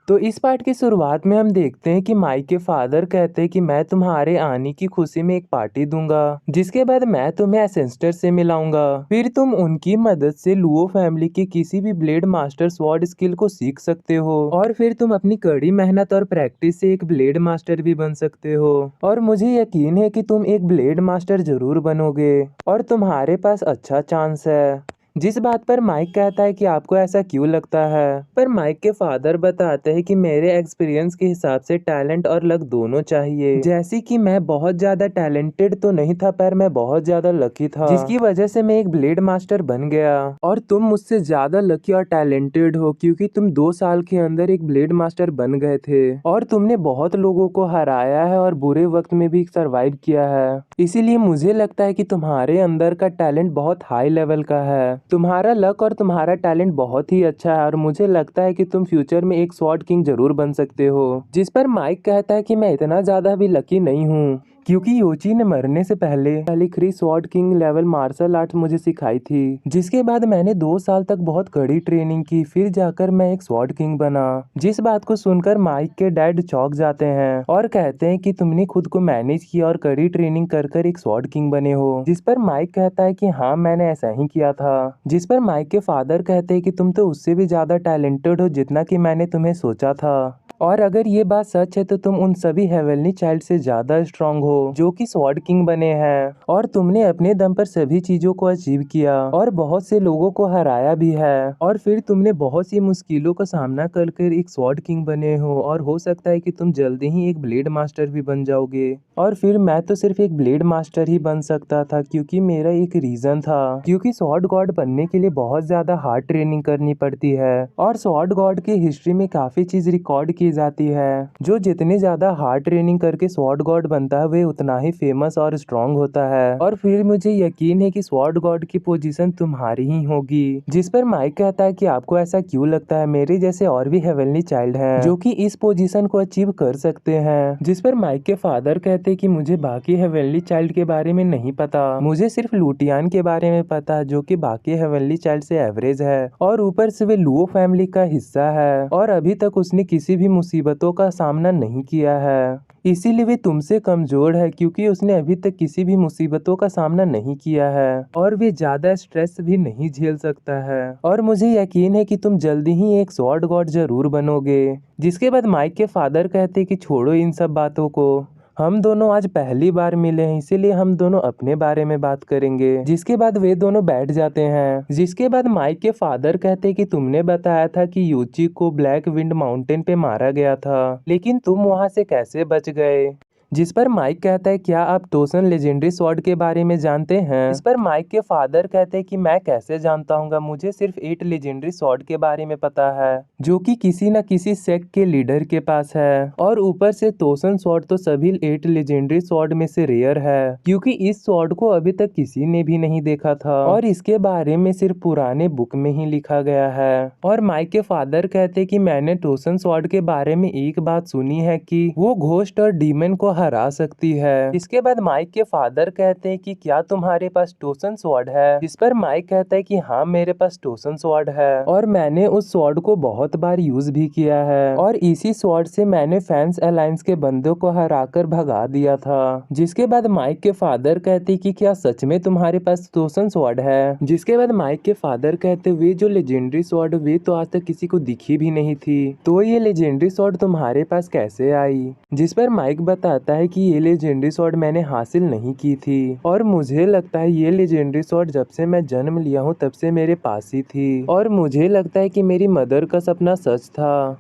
तो इस पार्ट की शुरुआत में हम देखते हैं कि माइक के फादर कहते हैं कि मैं तुम्हारे आने की खुशी में एक पार्टी दूंगा, जिसके बाद मैं तुम्हें एसेंस्टर से मिलाऊंगा। फिर तुम उनकी मदद से लुओ फैमिली की किसी भी ब्लेड मास्टर स्वॉर्ड स्किल को सीख सकते हो, और फिर तुम अपनी कड़ी मेहनत और प्रैक्टिस से एक ब्लेड मास्टर भी बन सकते हो। और मुझे यकीन है कि तुम एक ब्लेड मास्टर जरूर बनोगे और तुम्हारे पास अच्छा चांस है। जिस बात पर माइक कहता है कि आपको ऐसा क्यों लगता है, पर माइक के फादर बताते हैं कि मेरे एक्सपीरियंस के हिसाब से टैलेंट और लक दोनों चाहिए। जैसे कि मैं बहुत ज्यादा टैलेंटेड तो नहीं था, पर मैं बहुत ज्यादा लकी था, जिसकी वजह से मैं एक ब्लेड मास्टर बन गया। और तुम मुझसे ज्यादा लकी और टैलेंटेड हो, क्योंकि तुम 2 साल के अंदर एक ब्लेड मास्टर बन गए थे और तुमने बहुत लोगों को हराया है और बुरे वक्त में भी सरवाइव किया है। इसीलिए मुझे लगता है कि तुम्हारे अंदर का टैलेंट बहुत हाई लेवल का है। तुम्हारा लक और तुम्हारा टैलेंट बहुत ही अच्छा है और मुझे लगता है कि तुम फ्यूचर में एक स्वॉर्ड किंग जरूर बन सकते हो। जिस पर माइक कहता है कि मैं इतना ज्यादा भी लकी नहीं हूँ, क्योंकि योची ने मरने से पहले क्री sword king level martial art मुझे सिखाई थी, जिसके बाद मैंने 2 साल तक बहुत कड़ी ट्रेनिंग की, फिर जाकर मैं एक स्वॉर्ड किंग बना। जिस बात को सुनकर माइक के डैड चौंक जाते हैं और कहते हैं कि तुमने खुद को मैनेज किया और कड़ी ट्रेनिंग कर कर एक स्वॉर्ड किंग बने हो। जिस पर माइक कहता है कि हाँ, मैंने ऐसा ही किया था। जिस पर माइक के फादर कहते हैं कि तुम तो उससे भी ज्यादा टैलेंटेड हो जितना कि मैंने तुम्हें सोचा था, और अगर ये बात सच है तो तुम उन सभी हेवनली चाइल्ड से ज्यादा स्ट्रांग हो जो कि स्वॉर्ड किंग बने हैं, और तुमने अपने दम पर सभी चीजों को अचीव किया और बहुत से लोगों को हराया भी है, और फिर तुमने बहुत सी मुश्किलों का सामना कर एक स्वॉर्ड किंग बने हो, और हो सकता है कि तुम जल्दी ही एक ब्लेड मास्टर भी बन जाओगे। और फिर मैं तो सिर्फ एक ब्लेड मास्टर ही बन सकता था, क्योंकि मेरा एक रीजन था, क्योंकि स्वॉर्ड गॉड बनने के लिए बहुत ज्यादा हार्ड ट्रेनिंग करनी पड़ती है, और स्वॉर्ड गॉड की हिस्ट्री में काफी चीज रिकॉर्ड की जाती है। जो जितनी ज्यादा हार्ड ट्रेनिंग करके स्वॉर्ड गॉड बनता है वे उतना ही फेमस और स्ट्रांग होता है। और फिर मुझे यकीन है कि स्वॉर्ड गॉड की पोजीशन तुम्हारी ही होगी। जिस पर माइक कहता है कि आपको ऐसा क्यों लगता है, मेरे जैसे और भी हेवनली चाइल्ड हैं जो कि इस पोजीशन को अचीव कर सकते हैं। जिस पर माइक के फादर कहते कि मुझे बाकी हेवनली चाइल्ड के बारे में नहीं पता, मुझे सिर्फ लूटियान के बारे में पता है जो कि बाकी हेवनली चाइल्ड से एवरेज है, और ऊपर से वे लुओ फैमिली का हिस्सा है और अभी तक उसने किसी भी मुसीबतों का सामना नहीं किया है। इसीलिए वे तुमसे कमजोर है, क्योंकि उसने अभी तक किसी भी मुसीबतों का सामना नहीं किया है और वे ज्यादा स्ट्रेस भी नहीं झेल सकता है। और मुझे यकीन है कि तुम जल्दी ही एक स्वॉर्ड गॉड जरूर बनोगे। जिसके बाद माइक के फादर कहते कि छोड़ो इन सब बातों को, हम दोनों आज पहली बार मिले हैं, इसीलिए हम दोनों अपने बारे में बात करेंगे। जिसके बाद वे दोनों बैठ जाते हैं। जिसके बाद माइक के फादर कहते कि तुमने बताया था कि यूची को ब्लैक विंड माउंटेन पे मारा गया था, लेकिन तुम वहां से कैसे बच गए। जिस पर माइक कहता है क्या आप टोसन लेजेंडरी स्वॉर्ड के बारे में जानते हैं। इस पर माइक के फादर कहते हैं कि मैं कैसे जानता हूँ, मुझे सिर्फ 8 लेजेंडरी स्वॉर्ड के बारे में पता है जो कि किसी न किसी सेक्ट के लीडर के पास है, और ऊपर से टोसन स्वॉर्ड तो सभी 8 लेजेंडरी स्वॉर्ड में से रेयर है, क्योंकि इस स्वॉर्ड को अभी तक किसी ने भी नहीं देखा था और इसके बारे में सिर्फ पुराने बुक में ही लिखा गया है। और माइक के फादर कहते कि मैंने टोसन स्वॉर्ड के बारे में एक बात सुनी है कि वो घोस्ट और डीमन को हरा सकती है। इसके बाद माइक के फादर कहते हैं कि क्या तुम्हारे पास टोसन स्वॉर्ड है। जिस पर माइक कहता है कि हाँ, मेरे पास टोसन स्वॉर्ड है और मैंने उस स्वॉर्ड को बहुत बार यूज भी किया है, और इसी स्वॉर्ड से मैंने फैंस अलायंस के बंदों को हराकर भगा दिया था। जिसके बाद माइक के फादर कहते कि क्या सच में तुम्हारे पास टोसन स्वॉर्ड है। जिसके बाद माइक के फादर कहते वे जो लेजेंडरी स्वॉर्ड वे तो आज तक किसी को दिखी भी नहीं थी, तो ये लेजेंडरी स्वॉर्ड तुम्हारे पास कैसे आई। जिस पर माइक बताता है कि ये लेजेंडरी स्वॉर्ड मैंने हासिल नहीं की थी, और मुझे लगता है ये लेजेंडरी स्वॉर्ड जब से मैं जन्म लिया हूँ तब से मेरे पास ही थी, और मुझे लगता है कि मेरी मदर का सपना सच था।